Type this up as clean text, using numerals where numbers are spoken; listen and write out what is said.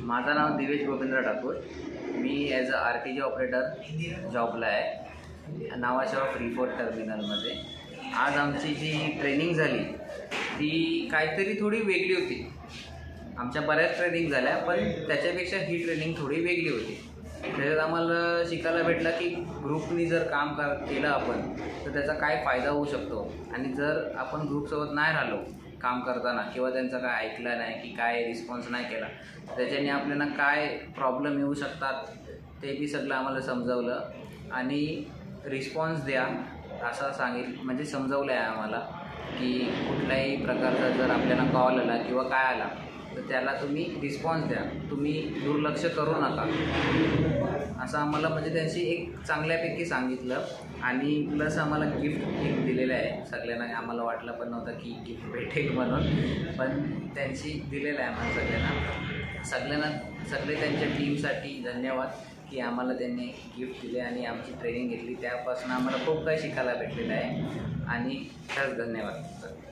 माझं नाव दिवेश गोविंद्र ठाकूर। मी as a RTG operator जॉबला आहे नावाशेवा फ्रीपोर्ट टर्मिनलमध्ये। आज आमची जी ट्रेनिंग झाली ती काहीतरी थोडी वेगळी होती। आमच्या बऱ्याच ट्रेनिंग झाल्या, पण त्याच्यापेक्षा ही ट्रेनिंग थोडी वेगळी होती। त्याच्यात आम्हाला शिकायला भेटलं की ग्रुपनी जर काम केलं आपण तर त्याचा काय फायदा होऊ शकतो, आणि जर आपण ग्रुपसोबत नाही राहिलो काम करताना किंवा त्यांचं काय ऐकलं नाही की काय रिस्पॉन्स नाही केला त्याच्याने आपल्याला काय प्रॉब्लेम येऊ शकतात ते बी सगळं आम्हाला समजावलं। आणि रिस्पॉन्स द्या असं म्हणजे समजावलं आहे आम्हाला की कुठल्याही प्रकारचा जर आपल्याला कॉल आला किंवा काय आला तर त्याला तुम्ही रिस्पॉन्स द्या, तुम्ही दुर्लक्ष करू नका असं आम्हाला म्हणजे त्यांची एक चांगल्यापैकी सांगितलं। आणि प्लस आम्हाला गिफ्ट एक दिलेलं आहे सगळ्यांना। आम्हाला वाटलं पण नव्हतं की गिफ्ट भेटेल म्हणून, पण त्यांची दिलेलं आहे आम्हाला सगळ्यांना सगळे त्यांच्या टीमसाठी धन्यवाद की आम्हाला त्यांनी गिफ्ट दिले आणि आमची ट्रेनिंग घेतली। त्यापासून आम्हाला खूप काही शिकायला भेटलेलं आहे आणि खरंच धन्यवाद सर।